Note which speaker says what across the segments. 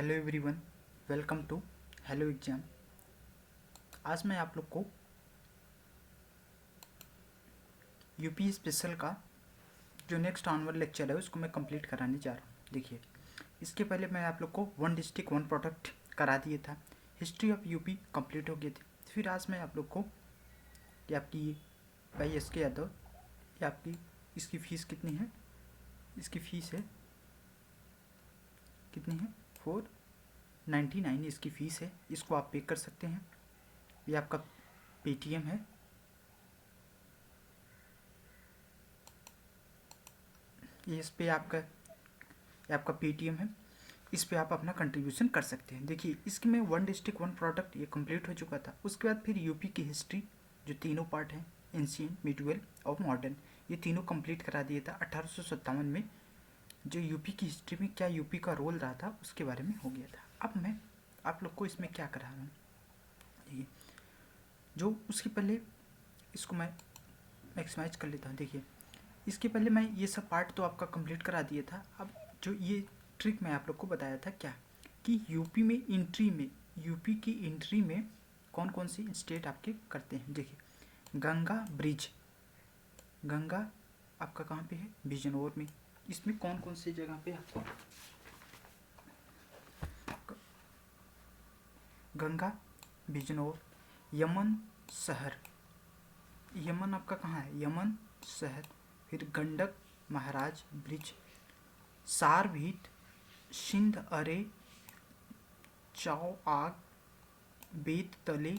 Speaker 1: Hello everyone, welcome to hello exam. आज मैं आप लोग को यूपी स्पेशल का जो नेक्स्ट ऑनवर लेक्चर है उसको मैं कंप्लीट कराने जा रहा हूँ। देखिए, इसके पहले मैं आप लोग को वन डिस्ट्रिक्ट वन प्रोडक्ट करा दिया था, हिस्ट्री ऑफ यूपी कंप्लीट हो गई थी। फिर आज मैं आप लोग को ये आपकी भाई एस.के. यादव, ये आपकी इसकी फ़ीस कितनी है, इसकी फ़ीस है कितनी है 499 इसकी फ़ीस है, इसको आप पे कर सकते हैं। ये आपका पेटीएम है, ये इस पे आपका पेटीएम है, इस पे आप अपना कंट्रीब्यूशन कर सकते हैं। देखिए, इसके में वन डिस्ट्रिक्ट वन प्रोडक्ट ये कंप्लीट हो चुका था। उसके बाद फिर यूपी की हिस्ट्री जो तीनों पार्ट हैं, एंशियंट, मिडुअल और मॉडर्न, ये तीनों कंप्लीट करा दिया था 1857 में। जो यूपी की हिस्ट्री में क्या यूपी का रोल रहा था उसके बारे में हो गया था। अब मैं आप लोग को इसमें क्या करा रहा हूँ, देखिए, जो उसके पहले इसको मैं मैक्सिमाइज कर लेता हूँ। देखिए, इसके पहले मैं ये सब पार्ट तो आपका कंप्लीट करा दिया था। अब जो ये ट्रिक मैं आप लोग को बताया था क्या, कि यूपी में यूपी की एंट्री में कौन कौन सी स्टेट आपके करते हैं। देखिए, गंगा ब्रिज, गंगा आपका कहाँ पे है, बिजनौर में। इसमें कौन कौन सी जगह पे आपको गंगा, बिजनौर, यमन शहर, यमन आपका कहाँ है, यमन शहर। फिर गंडक महाराज ब्रिज, सारभीट, सिंध अरे, चाव आग, बेत तले,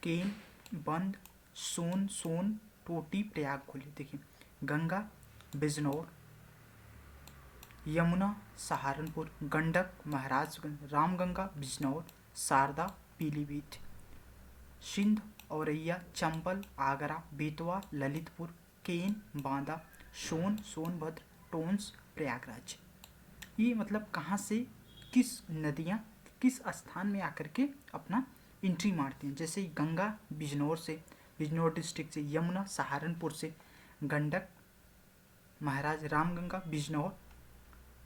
Speaker 1: केन बंद, सोन टोटी, प्रयाग खोले। देखिए, गंगा बिजनौर, यमुना सहारनपुर, गंडक महाराजगंज, रामगंगा बिजनौर, शारदा पीलीभीत, सिंध औरैया, चंबल आगरा, बेतवा ललितपुर, केन बांदा, सोनभद्र, टोंस प्रयागराज। ये मतलब कहाँ से किस नदियाँ किस स्थान में आकर के अपना एंट्री मारती हैं। जैसे गंगा बिजनौर से, बिजनौर डिस्ट्रिक्ट से, यमुना सहारनपुर से, गंडक महाराज रामगंगा बिजनौर,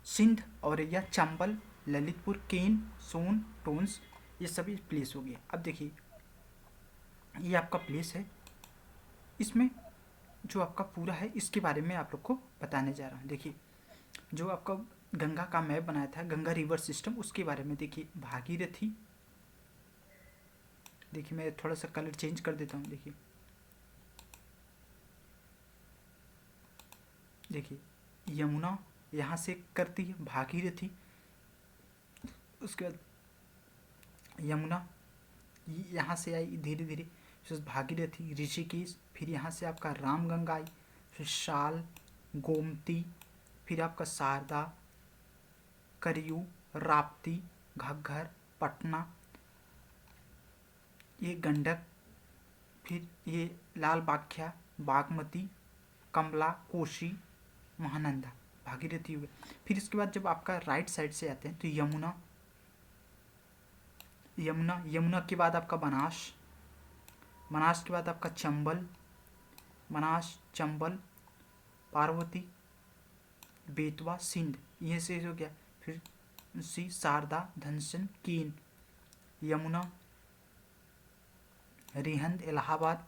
Speaker 1: सिंध औरैया, चंबल ललितपुर, केन, सोन, टोंस, ये सभी प्लेस हो गए। अब देखिए, ये आपका प्लेस है, इसमें जो आपका पूरा है इसके बारे में आप लोग को बताने जा रहा हूँ। देखिए, जो आपका गंगा का मैप बनाया था, गंगा रिवर सिस्टम, उसके बारे में देखिए, भागीरथी, देखिए मैं थोड़ा सा कलर चेंज कर देता हूँ। देखिए यमुना यहाँ से करती है भागीरथी, उसके बाद यमुना यहाँ से आई धीरे धीरे, फिर भागीरथी, ऋषिकेश, फिर यहाँ से आपका रामगंगा आई, फिर शाल, गोमती, फिर आपका शारदा, करयू, राप्ती, घग्गर, पटना, ये गंडक, फिर ये लाल बाख्या, बागमती, कमला, कोशी, महानंदा, भागीरथी हुए। फिर इसके बाद जब आपका राइट साइड से आते हैं तो यमुना के बाद आपका बनास के बाद आपका चंबल, पार्वती, बेतवा, सिंध, ये से हो गया। फिर शारदा, धनसन, केन, यमुना, रिहंद, इलाहाबाद,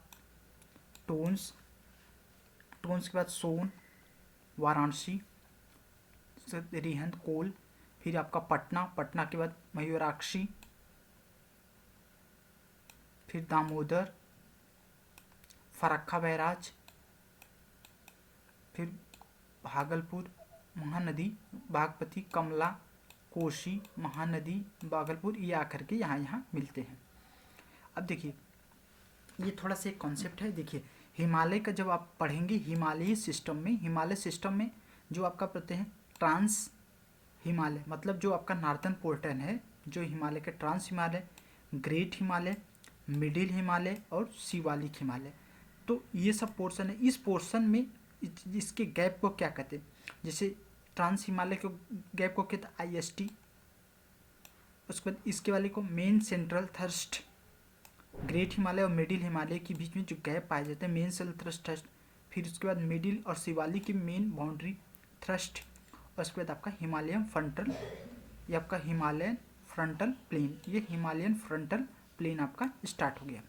Speaker 1: टोंस के बाद सोन, वाराणसी, रिहंद, कोल, फिर आपका पटना के बाद मयूराक्षी, फिर दामोदर, फरक्का बैराज, फिर भागलपुर, महानदी, बागमती, कमला, कोशी, महानदी, भागलपुर, ये आकर के यहाँ मिलते हैं। अब देखिए, ये थोड़ा सा एक कॉन्सेप्ट है। देखिए, हिमालय का जब आप पढ़ेंगे, हिमालय सिस्टम में जो आपका पढ़ते हैं ट्रांस हिमालय, मतलब जो आपका नॉर्थन पोर्टन है, जो हिमालय के trans Himalaya, great Himalaya, middle Himalaya और शिवालिक हिमालय, तो ये सब पोर्शन है। इस पोर्शन में इसके गैप को क्या कहते हैं, जैसे ट्रांस हिमालय के गैप को कहते हैं IST, उसके बाद इसके वाले को main central thrust, great Himalaya और मिडिल हिमालय के बीच में जो गैप पाए जाते हैं मेन सेंट्रल थ्रस्ट, फिर उसके बाद मिडिल और शिवालिक की मेन बाउंड्री थ्रस्ट, उसके बाद आपका हिमालयन फ्रंटल, ये आपका हिमालयन फ्रंटल प्लेन, ये हिमालयन फ्रंटल प्लेन आपका स्टार्ट हो गया।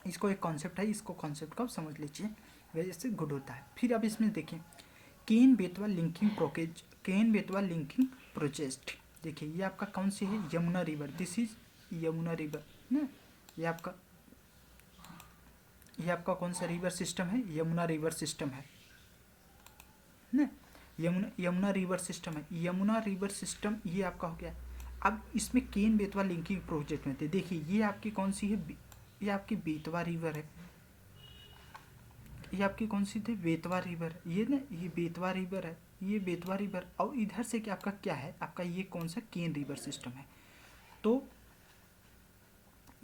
Speaker 1: इसको एक कॉन्सेप्ट है, इसको कॉन्सेप्ट को आप समझ लीजिए, वजह से गुड होता है। फिर अब इसमें देखिए Ken Betwa linking प्रोकेज, Ken Betwa linking project, देखिए ये आपका कौन सी है, Yamuna river, this is Yamuna river ना, ये आपका कौन सा रिवर सिस्टम है, यमुना रिवर सिस्टम है ना, यमुना रिवर सिस्टम है, यमुना रिवर सिस्टम ये आपका हो गया। अब इसमें केन बेतवा लिंकिंग प्रोजेक्ट में थे, देखिए ये आपकी कौन सी है, ये आपकी बेतवा रिवर है, ये आपकी कौन सी थी, बेतवा रिवर, ये ना ये बेतवा रिवर है, ये बेतवा रिवर, और इधर से क्या आपका क्या है, आपका ये कौन सा केन रिवर सिस्टम है। तो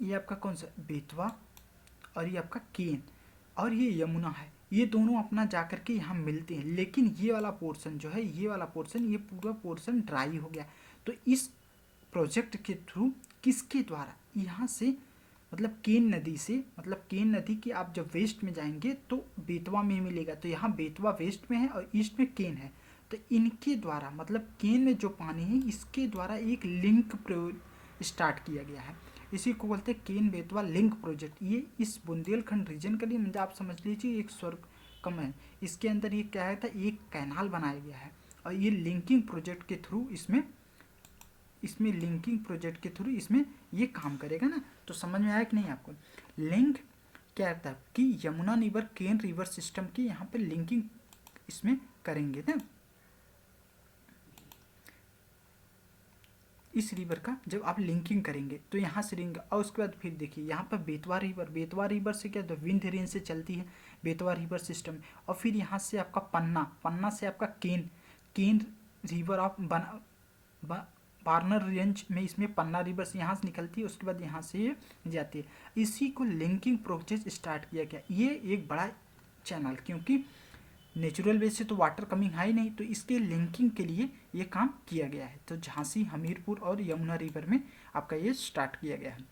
Speaker 1: ये आपका कौन सा बेतवा और ये आपका केन और ये यमुना है, ये दोनों अपना जाकर के यहाँ मिलते हैं, लेकिन ये वाला पोर्शन जो है, ये वाला पोर्शन, ये पूरा पोर्शन ड्राई हो गया। तो इस प्रोजेक्ट के थ्रू किसके द्वारा, यहाँ से मतलब केन नदी से, मतलब केन नदी के आप जब वेस्ट में जाएंगे तो बेतवा में मिलेगा, तो यहाँ बेतवा वेस्ट में है और ईस्ट में केन है, तो इनके द्वारा मतलब केन में जो पानी है इसके द्वारा एक लिंक स्टार्ट किया गया है, इसी को बोलते हैं केन बेतवा लिंक प्रोजेक्ट। ये इस बुंदेलखंड रीजन के लिए मतलब आप समझ लीजिए एक स्वर्ग कम है, इसके अंदर ये क्या है था, एक कैनाल बनाया गया है और ये लिंकिंग प्रोजेक्ट के थ्रू इसमें लिंकिंग प्रोजेक्ट के थ्रू इसमें ये काम करेगा ना। तो समझ में आया कि नहीं आपको, लिंक क्या था कि यमुना रिवर केन रिवर सिस्टम की यहाँ पे लिंकिंग इसमें करेंगे ना, इस रिवर का जब आप लिंकिंग करेंगे तो यहाँ से रिंग, और उसके बाद फिर देखिए यहाँ पर बेतवा रिवर, बेतवा रिवर से क्या, विंध्य रेंज से चलती है बेतवा रिवर सिस्टम, और फिर यहाँ से आपका पन्ना से आपका केन रिवर ऑफ बार्नर रेंज में इसमें पन्ना रिवर से यहाँ से निकलती है, उसके बाद यहाँ से ये जाती है, इसी को लिंकिंग प्रोजेक्ट स्टार्ट किया गया। ये एक बड़ा चैनल, क्योंकि नेचुरल बेस से तो वाटर कमिंग है ही नहीं, तो इसके लिंकिंग के लिए ये काम किया गया है। तो झांसी, हमीरपुर और यमुना रिवर में आपका ये स्टार्ट किया गया है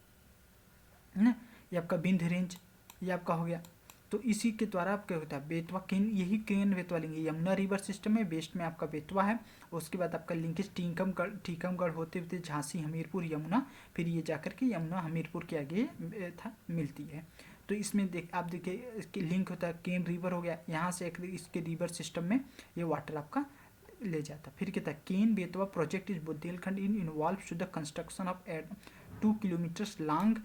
Speaker 1: ना, ये आपका विंध्य रेंज ये आपका हो गया। तो इसी के द्वारा आप क्या होता है बेतवा केन, यही केन बेतवा लेंगे, यमुना रिवर सिस्टम में वेस्ट में आपका बेतवा है, उसके बाद आपका लिंकेज टीकमगढ़ होते हुए झांसी, हमीरपुर, यमुना, फिर ये जाकर के यमुना हमीरपुर के आगे था मिलती है। तो इसमें आप देखिए इसके लिंक होता है, केन रिवर हो गया, यहाँ से इसके रिवर सिस्टम में ये वाटर आपका ले जाता है। फिर कहता है Ken Betwa project is Bundelkhand involve to the construction of 2 kilometers long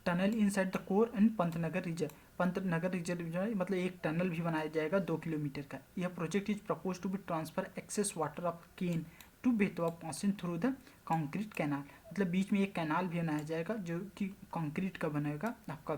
Speaker 1: tunnel inside the core and Pantnagar reserve, Pantnagar reserve मतलब एक टनल भी बनाया जाएगा 2 किलोमीटर का। यह project is propose to be transfer excess water of Ken to Betwa passing through the concrete canal, मतलब बीच में एक कैनाल भी बनाया जाएगा जो कि कंक्रीट का बनेगा, आपका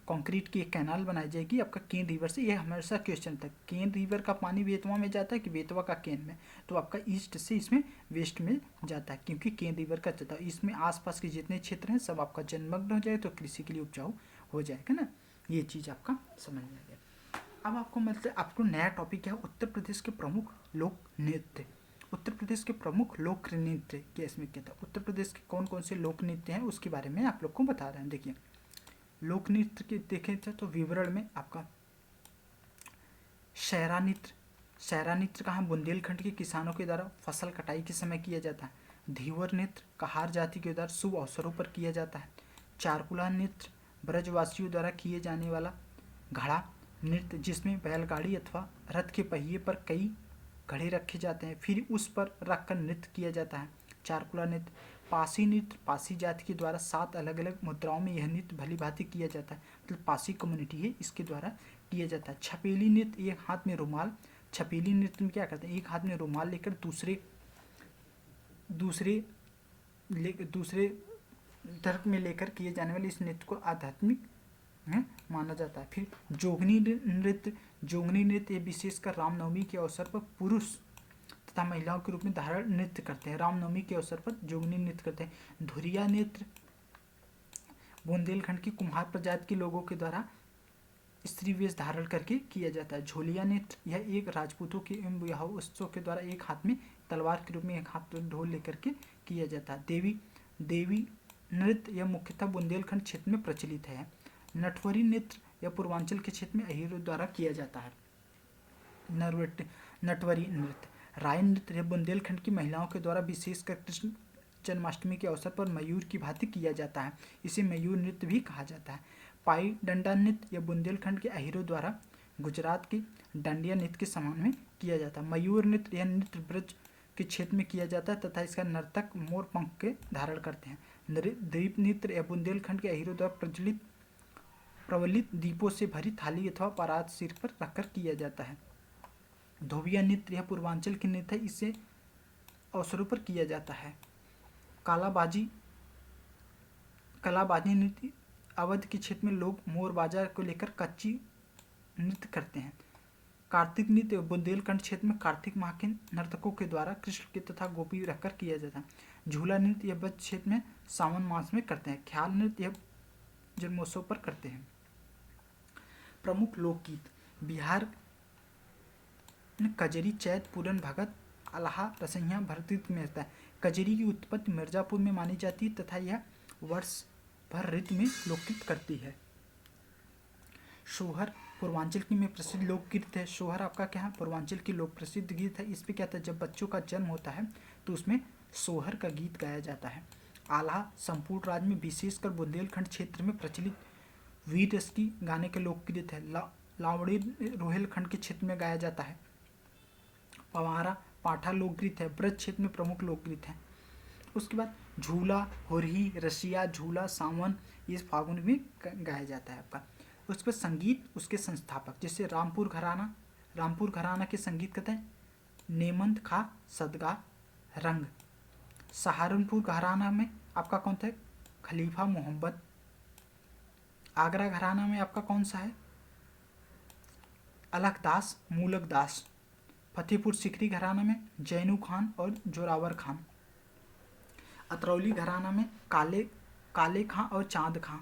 Speaker 1: कंक्रीट की एक कैनाल बनाई जाएगी आपका केन रिवर से। ये हमेशा क्वेश्चन था, केन रिवर का पानी बेतवा में जाता है कि बेतवा का केन में, तो आपका ईस्ट से इसमें वेस्ट में जाता है, क्योंकि केन रिवर का जाता है, इसमें आसपास के जितने क्षेत्र हैं सब आपका जलमग्न हो जाए तो कृषि के लिए उपजाऊ हो जाएगा ना, ये चीज़ आपका समझ में आ गया। अब आपको मतलब आपको नया टॉपिक है उत्तर प्रदेश के प्रमुख लोक नृत्य, उत्तर प्रदेश के प्रमुख लोक नृत्य क्या इसमें क्या था, उत्तर प्रदेश के कौन कौन से लोक नृत्य हैं उसके बारे में आप लोग को बता रहे हैं। देखिए लोक नृत्य के देखें तो विवरण में आपका शहरा नृत्य, शहरा नृत्य कहाँ बुंदेलखंड के किसानों के द्वारा फसल कटाई के समय किया जाता है। धीवर नृत्य कहार जाति के द्वारा शुभ अवसरों पर किया जाता है। चारकुला नृत्य ब्रजवासियों द्वारा किए जाने वाला घड़ा नृत्य जिसमें बैलगाड़ी अथवा रथ के पहिए पर कई घड़े रखे जाते हैं, फिर उस पर रखकर नृत्य किया जाता है। चारकुला नृत्य पासी नृत्य पासी जाति के द्वारा 7 अलग अलग मुद्राओं में यह नृत्य भली भांति किया जाता है, मतलब पासी कम्युनिटी है इसके द्वारा किया जाता है। छपेली नृत्य एक हाथ में रुमाल, छपेली नृत्य में क्या करते हैं एक हाथ में रुमाल लेकर दूसरे धर्म में लेकर किए जाने वाले इस नृत्य को आध्यात्मिक माना जाता है। फिर जोगनी नृत्य विशेषकर रामनवमी के अवसर पर पुरुष तथा महिलाओं के रूप में धारण नृत्य करते हैं, रामनवमी के अवसर पर जोगनी नृत्य करते हैं। धुरिया नृत्य बुंदेलखंड की कुम्हार प्रजाति के लोगों के द्वारा स्त्री वेश धारण करके किया जाता है। झोलिया नृत्य यह एक राजपूतों के विवाह उत्सव के द्वारा एक हाथ में तलवार के रूप में एक हाथ में ढोल लेकर के किया जाता है। देवी नृत्य यह मुख्यतः बुंदेलखंड क्षेत्र में प्रचलित है। नटवरी नृत्य यह पूर्वांचल के क्षेत्र में अहीरों द्वारा किया जाता है। नटवरी नृत्य। राय नृत्य यह बुंदेलखंड की महिलाओं के द्वारा विशेषकर कृष्ण जन्माष्टमी के अवसर पर मयूर की भांति किया जाता है, इसे मयूर नृत्य भी कहा जाता है। पाई डंडा नृत्य यह बुंदेलखंड के अहीरों द्वारा गुजरात के डांडिया नृत्य के समान में किया जाता है। मयूर नृत्य यह नृत्य ब्रज के क्षेत्र में किया जाता है तथा इसका नर्तक मोर पंख के धारण करते हैं। द्वीप नृत्य यह बुंदेलखंड के अहीरों द्वारा प्रवलित दीपों से भरी थाली अथवा परात सिर पर रखकर किया जाता है। धोबिया नृत्य यह पूर्वांचल की नृत्य है, इसे अवसरों पर किया जाता है। कलाबाजी नृत्य अवध के क्षेत्र में लोग मोर बाजार को लेकर कच्ची नृत्य करते हैं। कार्तिक नृत्य बुंदेलखंड क्षेत्र में कार्तिक माह के नर्तकों के द्वारा कृष्ण के तथा गोपी रखकर किया जाता है। झूला नृत्य यह ब्रज क्षेत्र में सावन मास में करते हैं। ख्याल नृत्य यह जन्मोत्सव पर करते हैं। प्रमुख लोकगीत बिहार में कजरी, चैत, पूरन, भगत, अल्हा, रसैया, भरतगीत में रहता है। कजरी की उत्पत्ति मिर्जापुर में मानी जाती है तथा यह वर्ष भर ऋतु में लोकगीत करती है। सोहर पूर्वांचल की में प्रसिद्ध लोकगीत है। सोहर आपका क्या है, पूर्वांचल की लोक प्रसिद्ध गीत है। इस पे क्या था, जब बच्चों का जन्म होता है तो उसमें सोहर का गीत गाया जाता है। आल्हा संपूर्ण राज्य में विशेषकर बुंदेलखंड क्षेत्र में प्रचलित वीर रस की गाने के लोकगीत है। लावड़ी रोहिलखंड के क्षेत्र में गाया जाता है। पवारा पाठा लोकगीत है, ब्रज क्षेत्र में प्रमुख लोकगीत है। उसके बाद झूला, होरही, रसिया, झूला, सावन ये फागुन में गाया जाता है आपका। उसके बाद संगीत, उसके संस्थापक जैसे रामपुर घराना के संगीत कहते हैं नेमंत खा सदगा रंग। सहारनपुर घराना में आपका कौन था, खलीफा मोहम्मद। आगरा घराना में आपका कौन सा है, अलखदास मूलकदास। फतेहपुर सिकरी घराना में जैनू खान और जोरावर खान। अतरौली घराना में काले खां और चांद खां।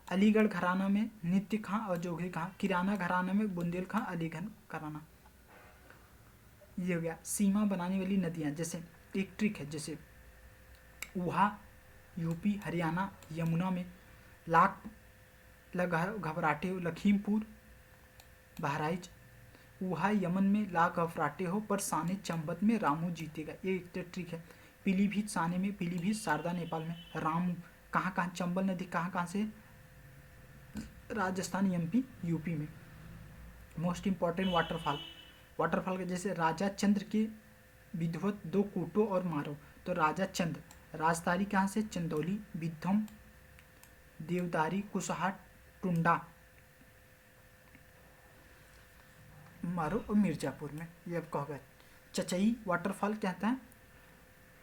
Speaker 1: अलीगढ़ घराना में नित्य खां और जोगी खां। किराना घराना में बुंदेल खां, अलीगढ़ घराना। ये हो गया। सीमा बनाने वाली नदियां, जैसे एक ट्रिक है, जैसे ऊहा यूपी हरियाणा यमुना में, लाख घबराटे हो लखीमपुर बहराइच। ऊहा यमन में लाख घबराटे हो पर साने चंबत में रामू जीतेगा, ये एक ट्रिक है। पीलीभीत साने में, पीलीभीत शारदा नेपाल में, रामू कहाँ कहाँ, चंबल नदी कहाँ से, राजस्थान एमपी यूपी में। मोस्ट इंपॉर्टेंट वाटरफॉल के जैसे राजा चंद्र के विधवत दो कूटो और मारो, तो राजा चंद्र राजधानी कहाँ से, चंदौली, विद्धम, देवदारी, कुशहाट, टुंडा, मारो और मिर्जापुर में, ये आपका होगा। चचई वाटरफॉल क्या है,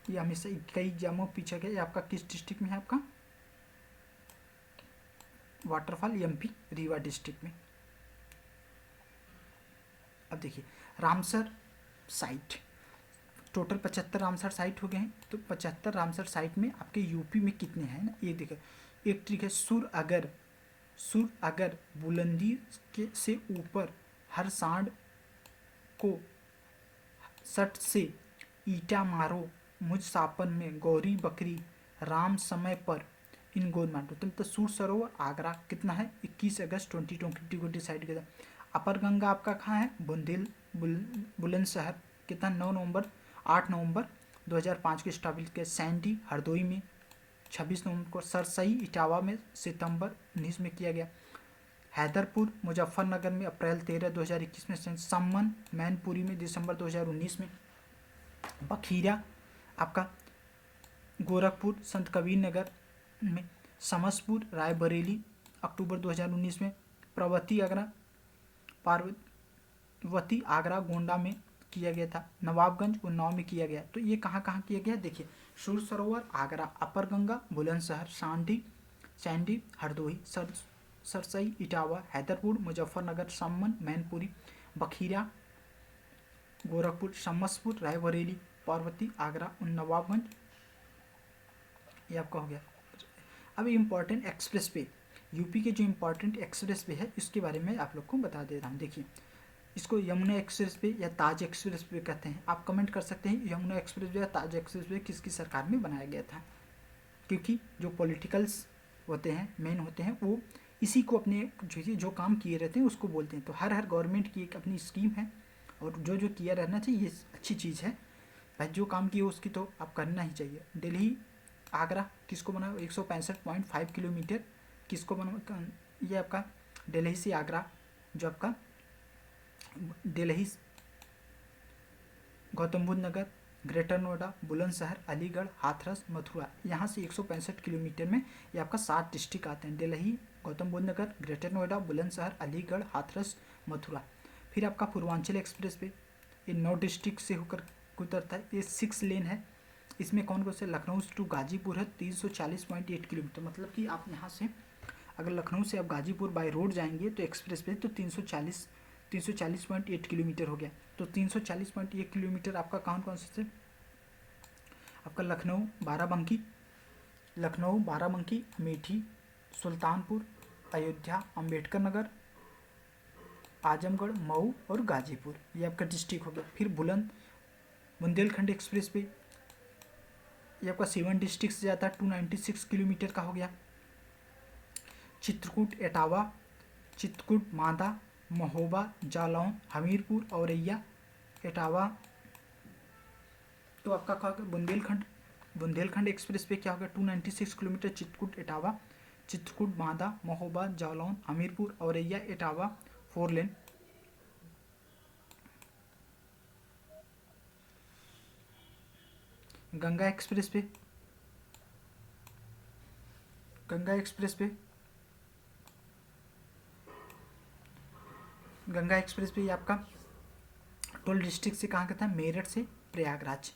Speaker 1: ये हमेशा कई एग्जामों पीछे गए, आपका किस डिस्ट्रिक्ट में है आपका वाटरफॉल, एमपी रीवा डिस्ट्रिक्ट में। अब देखिए Ramsar site, total 75 Ramsar site हो गए हैं, तो 75 रामसर साइट में आपके यूपी में कितने हैं ना, ये देखिए। एक ट्रिक है, सुर अगर बुलंदी के से ऊपर हर सांड को सट से ईटा मारो, मुझ सापन में गौरी बकरी राम समय पर इन गोद मारो। तो सूर सरोवर आगरा कितना है, 21 अगस्त 2020 को डिसाइड किया। अपर गंगा आपका कहाँ है, बुलंदशहर कितना, 8 नवंबर 2005 को स्टैब्लिश किया। सैंडी हरदोई में 26 नवंबर को। सरसई इटावा में सितंबर 19 में किया गया। हैदरपुर मुजफ्फरनगर में अप्रैल 13 2021 में। सम्मन मैनपुरी में दिसंबर 2019 में। बखीरा आपका गोरखपुर संत कबीर नगर में। समसपुर रायबरेली अक्टूबर 2019 में। पार्वती आगरा गोंडा में किया गया था। नवाबगंज उन्नाव में किया गया। तो ये कहाँ कहाँ किया गया, देखिए सूर सरोवर आगरा, अपर गंगा बुलंदशहर, सैंडी हरदोई, सरसई इटावा, हैदरपुर मुजफ्फरनगर, सम्मन मैनपुरी, बखीरा गोरखपुर, समसपुर रायबरेली, पार्वती आगरा, नवाबगंज, ये आपका हो गया। अब इम्पॉर्टेंट एक्सप्रेस वे, यूपी के जो इम्पॉर्टेंट एक्सप्रेस वे है इसके बारे में आप लोग को बता दे रहा हूँ। देखिए इसको यमुना एक्सप्रेस वे या ताज एक्सप्रेस वे कहते हैं। आप कमेंट कर सकते हैं यमुना एक्सप्रेस वे या ताज एक्सप्रेस वे किसकी सरकार में बनाया गया था, क्योंकि जो पॉलिटिकल्स होते हैं मेन होते हैं वो इसी को अपने जो काम किए रहते हैं उसको बोलते हैं। तो हर गवर्नमेंट की एक अपनी स्कीम है और जो जो किया रहना चाहिए ये अच्छी चीज़ है भाई, जो काम किए उसकी तो आप करना ही चाहिए। दिल्ली आगरा किसको बना 165.5 किलोमीटर किसको बना, ये आपका दिल्ली से आगरा, जो आपका दिल्ली गौतम बुद्ध नगर, ग्रेटर नोएडा, बुलंदशहर, अलीगढ़, हाथरस, मथुरा, यहाँ से 165 किलोमीटर में ये आपका 7 डिस्ट्रिक्ट आते हैं। दिल्ली, गौतम बुद्ध नगर, ग्रेटर नोएडा, बुलंदशहर, अलीगढ़, हाथरस, मथुरा। फिर आपका पूर्वांचल एक्सप्रेस वे ये 9 डिस्ट्रिक्ट से होकर गुजरता है। ये 6 लेन है। इसमें कौन कौन से, लखनऊ टू गाजीपुर है 340.8 किलोमीटर, मतलब कि आप यहाँ से अगर लखनऊ से आप गाजीपुर बाय रोड जाएंगे तो एक्सप्रेस वे तो 340.8 किलोमीटर हो गया। तो 340.1 किलोमीटर आपका कौन कौन से, आपका लखनऊ बाराबंकी, अमेठी, सुल्तानपुर, अयोध्या, अंबेडकर नगर, आजमगढ़, मऊ और गाजीपुर, ये आपका डिस्ट्रिक्ट हो गया। फिर बुंदेलखंड एक्सप्रेस वे ये आपका 7 डिस्ट्रिक्ट से जाता है, 296 किलोमीटर का हो गया। चित्रकूट, मांदा, महोबा, जालौन, हमीरपुर, औरैया, एटावा, तो आपका क्या होगा, बुंदेलखंड एक्सप्रेस पे क्या होगा 296 किलोमीटर, चित्रकूट, मांदा, महोबा, जालौन, हमीरपुर, औरैया, एटावा, 4 लेन। गंगा एक्सप्रेस पे ये आपका 12 डिस्ट्रिक्ट से कहाँ का था, मेरठ से प्रयागराज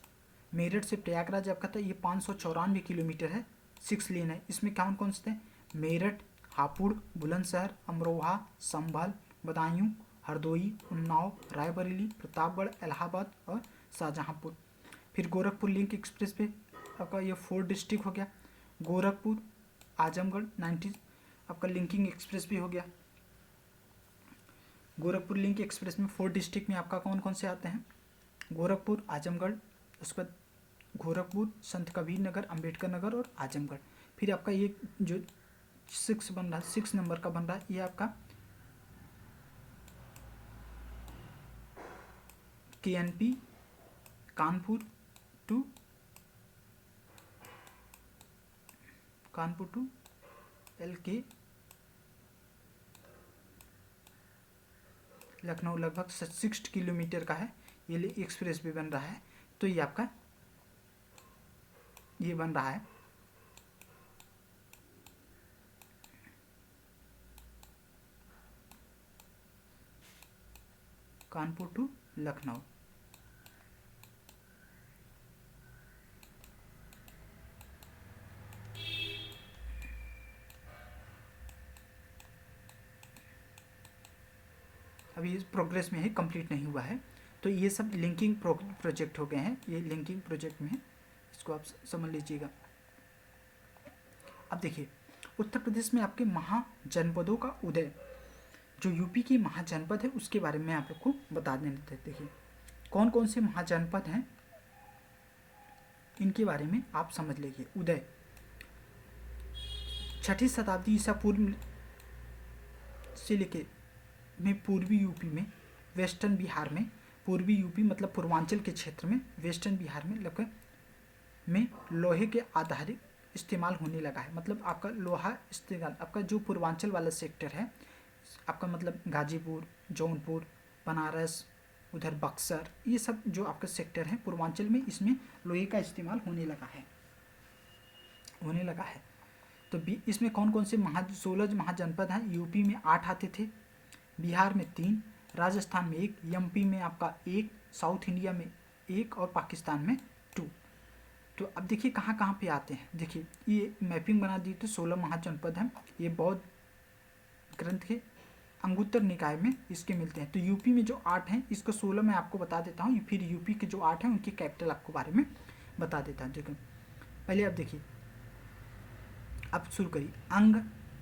Speaker 1: आपका था, ये 594 किलोमीटर है, 6 लेन है। इसमें कौन कौन से थे, मेरठ, हापुड़, बुलंदशहर, अमरोहा, संभल, बदायूं, हरदोई, उन्नाव, रायबरेली, प्रतापगढ़, इलाहाबाद और शाहजहांपुर। फिर गोरखपुर लिंक एक्सप्रेस पे आपका ये 4 डिस्ट्रिक्ट हो गया, गोरखपुर, आजमगढ़, 90 आपका लिंकिंग एक्सप्रेस भी हो गया। गोरखपुर लिंक एक्सप्रेस में 4 डिस्ट्रिक्ट में आपका कौन कौन से आते हैं, गोरखपुर, आजमगढ़, उसके बाद गोरखपुर, संत कबीर नगर, अंबेडकर नगर और आजमगढ़। फिर आपका ये जो 6 बन रहा है, 6 नंबर का बन रहा है, ये आपका KNP Kanpur to LK Lucknow, लगभग 60 किलोमीटर का है, ये एक्सप्रेस भी बन रहा है। तो ये आपका ये बन रहा है कानपुर टू लखनऊ। अभी इस प्रोग्रेस में है, कंप्लीट नहीं हुआ है। तो ये सब लिंकिंग प्रोजेक्ट हो गए हैं, ये लिंकिंग प्रोजेक्ट में है, इसको आप समझ लीजिएगा। अब देखिए उत्तर प्रदेश में आपके महाजनपदों का उदय, जो यूपी की महाजनपद है उसके बारे में आप लोग को बता देने थे। देखिए कौन कौन से महाजनपद हैं इनके बारे में आप समझ लीजिए। उदय 6ठी शताब्दी ईसा पूर्व से लेके में पूर्वी यूपी में, वेस्टर्न बिहार में, पूर्वी यूपी मतलब पूर्वांचल के क्षेत्र में, वेस्टर्न बिहार में लगभग में लोहे के आधारित इस्तेमाल होने लगा है। मतलब आपका लोहा इस्तेमाल, आपका जो पूर्वांचल वाला सेक्टर है आपका, मतलब गाजीपुर, जौनपुर, बनारस, उधर बक्सर, ये सब जो आपका सेक्टर है पूर्वांचल में, इसमें लोहे का इस्तेमाल होने लगा है। तो इसमें कौन कौन से 16 महाजनपद हैं। यूपी में 8 आते थे, बिहार में 3, राजस्थान में 1, एमपी में आपका 1, साउथ इंडिया में 1 और पाकिस्तान में 2। तो अब देखिए कहाँ कहाँ पे आते हैं। देखिए ये मैपिंग बना दी, तो 16 महाजनपद हैं, ये बौद्ध ग्रंथ के अंगुत्तर निकाय में इसके मिलते हैं। तो यूपी में जो 8 हैं, इसको 16 मैं आपको बता देता हूँ, फिर यूपी के जो 8 हैं उनकी कैपिटल आपको बारे में बता देता हूँ। देखिए पहले आप देखिए, अब शुरू करिए, अंग,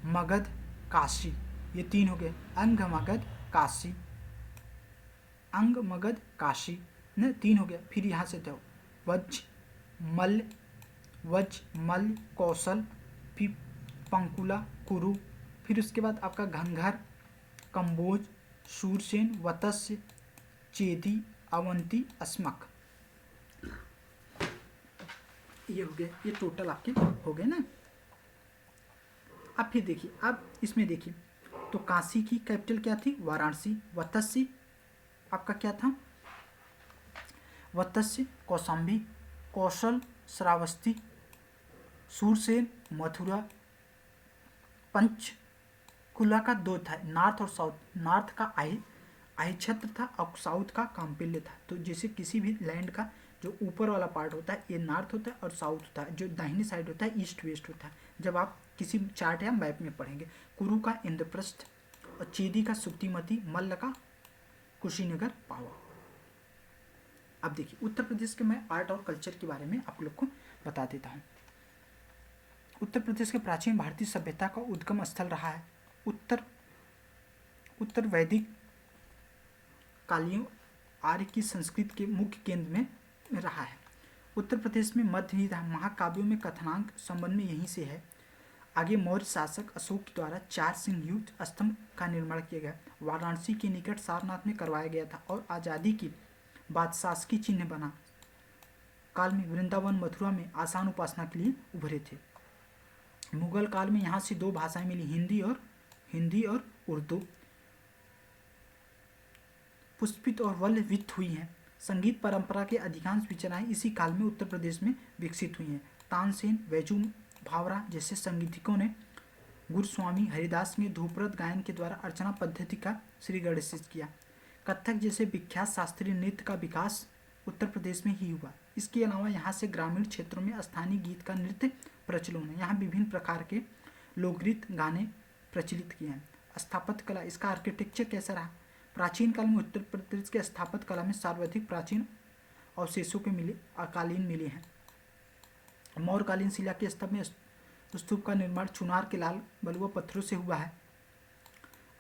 Speaker 1: मगध, काशी, ये 3 हो गए, अंग, मगध, काशी ने 3 हो गया। फिर यहाँ से जाओ, वज्र, मल्ल, कौशल, फिर पंकुला, कुरु, फिर उसके बाद आपका घंघर, कंबोज, शूरसेन, वत्स्य, चेदी, अवंती, अस्मक। ये हो गया, ये टोटल आपके हो गए ना। अब फिर देखिए, अब इसमें देखिए तो काशी की कैपिटल क्या थी? वाराणसी। वत्स्य आपका क्या था? वत्स्य, कौशाम्बी, कौशल, श्रावस्ती, सूरसेन, मथुरा, पंचकुला का दो था, नॉर्थ और साउथ। नॉर्थ का आहिछत्र था और साउथ का काम्पिल्य था। तो जैसे किसी भी लैंड का जो ऊपर वाला पार्ट होता है ये नॉर्थ होता है और साउथ होता है, जो दाहिनी साइड होता है ईस्ट वेस्ट होता है, जब आप किसी चार्ट या मैप में पढ़ेंगे। कुरु का इंद्रप्रस्थ और चेदी का सुक्तिमती, मल्ल का कुशीनगर, पावा। अब देखिए उत्तर प्रदेश के मैं आर्ट और कल्चर के बारे में आप लोग को बता देता हूँ। उत्तर प्रदेश के प्राचीन भारतीय सभ्यता का उद्गम स्थल रहा है। उत्तर वैदिक कालियों आर्य की संस्कृति के मुख्य केंद्र में रहा है। उत्तर प्रदेश में मध्य महाकाव्यों में कथनांक संबंध में यहीं से है। आगे मौर्य शासक अशोक द्वारा 4 सिंह युक्त स्तंभ का निर्माण किया गया, वाराणसी के निकट सारनाथ में करवाया गया था और आज़ादी की बाद शासकीय चिन्ह बना काल में वृंदावन मथुरा में आसान उपासना के लिए उभरे थे। मुगल काल में यहाँ से 2 भाषाएं मिली, हिंदी और उर्दू पुष्पित और वल्लवित हुई हैं। संगीत परंपरा के अधिकांश विचाराएं इसी काल में उत्तर प्रदेश में विकसित हुई हैं। तानसेन, बैजू भावरा जैसे संगीतकों ने गुरुस्वामी हरिदास ने धूपरथ गायन के द्वारा अर्चना पद्धति का श्री गणेशित किया। कथक जैसे विख्यात शास्त्रीय नृत्य का विकास उत्तर प्रदेश में ही हुआ। इसके अलावा यहाँ से ग्रामीण क्षेत्रों में स्थानीय गीत का नृत्य प्रचलन है। यहाँ विभिन्न प्रकार के लोकगीत गाने प्रचलित किए हैं। स्थापत्य कला, इसका आर्किटेक्चर कैसा रहा? प्राचीन काल में उत्तर प्रदेश के स्थापत्य कला में सर्वाधिक प्राचीन अवशेषों के कालीन मिले हैं। मौर्यकालीन शिला के स्तंभ में स्तूप का निर्माण चुनार के लाल बलुआ पत्थरों से हुआ है।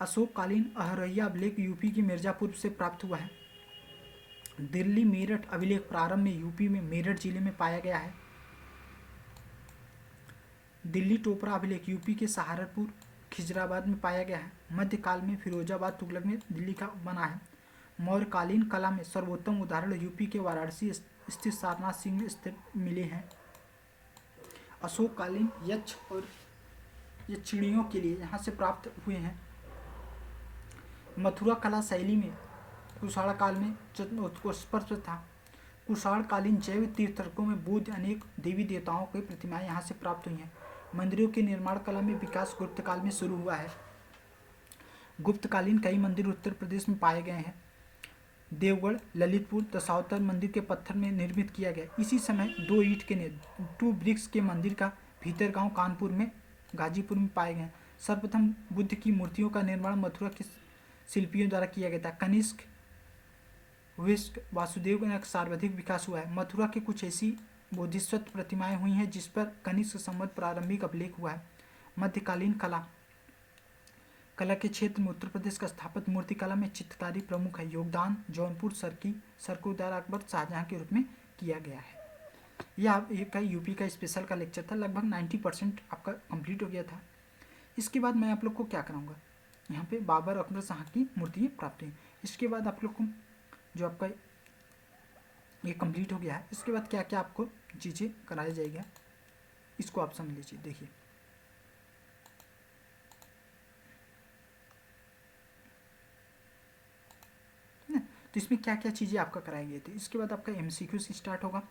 Speaker 1: अशोककालीन अहरैया अभिलेख यूपी के मिर्जापुर से प्राप्त हुआ है। दिल्ली मेरठ अभिलेख प्रारंभ में यूपी में मेरठ जिले में पाया गया है। दिल्ली टोपरा अभिलेख यूपी के सहारनपुर खिजराबाद में पाया गया है। मध्यकाल में फिरोजाबाद तुगलक में दिल्ली का बना है। मौर्यकालीन कला में सर्वोत्तम उदाहरण यूपी के वाराणसी स्थित सारनाथ सिंह में स्थित मिले हैं। अशोककालीन यक्ष और यक्षिणियों के लिए यहाँ से प्राप्त हुए हैं। मथुरा कला शैली में कुषाण काल में उत्कर्ष था। कुषाणकालीन जैव तीर्थकों में बुद्ध अनेक देवी देवताओं की प्रतिमाएं यहाँ से प्राप्त हुई हैं। मंदिरों के निर्माण कला में विकास गुप्त काल में शुरू हुआ है। गुप्तकालीन कई मंदिर उत्तर प्रदेश में पाए गए हैं। देवगढ़, ललितपुर, दशावतार मंदिर के पत्थर में निर्मित किया गया। इसी समय 2 ईंट के 2 ब्रिक्स के मंदिर का भीतरगांव कानपुर में गाजीपुर में पाए गए। सर्वप्रथम बुद्ध की मूर्तियों का निर्माण मथुरा के शिल्पियों द्वारा किया गया था। कनिष्क, विष्क, वासुदेव का सर्वाधिक विकास हुआ है। मथुरा के कुछ ऐसी बोधिसत्व प्रतिमाएं हुई हैं जिस पर कनिष्क संवत प्रारंभिक अभिलेख हुआ है। मध्यकालीन कला के क्षेत्र में उत्तर प्रदेश का स्थापत्य मूर्ति कला में चित्रकारी प्रमुख है। योगदान जौनपुर सरकोदार अकबर शाहजहां के रूप में किया गया है। यह यूपी का स्पेशल का लेक्चर था। लगभग 90% आपका कंप्लीट हो गया था। इसके बाद मैं आप लोग को क्या कराऊंगा, यहाँ पे बाबर अकबर शाह की मूर्तियाँ प्राप्त हुई। इसके बाद आप लोग को जो आपका ये कंप्लीट हो गया है, इसके बाद क्या क्या आपको चीज़ें कराया जाएगा इसको आप समझ लीजिए। देखिए तो इसमें क्या क्या चीज़ें आपका कराई गई थी। इसके बाद आपका MCQ से स्टार्ट होगा।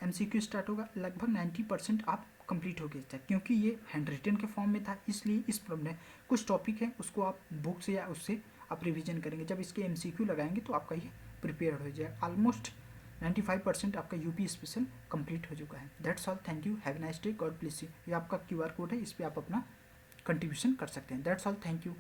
Speaker 1: MCQ स्टार्ट होगा, लगभग 90% आप कंप्लीट हो गया था, क्योंकि ये हैंड रिटन के फॉर्म में था, इसलिए इस प्रॉब्लम कुछ टॉपिक है उसको आप बुक से या उससे आप रिवीजन करेंगे। जब इसके MCQ लगाएंगे तो आपका ये प्रिपेयर हो जाएगा। ऑलमोस्ट 95% आपका यूपी स्पेशल कंप्लीट हो चुका है। That's all, thank you, have a nice day, God bless you. ये आपका QR कोड है, इस पर आप अपना कंट्रीब्यूशन कर सकते हैं। That's all, thank you.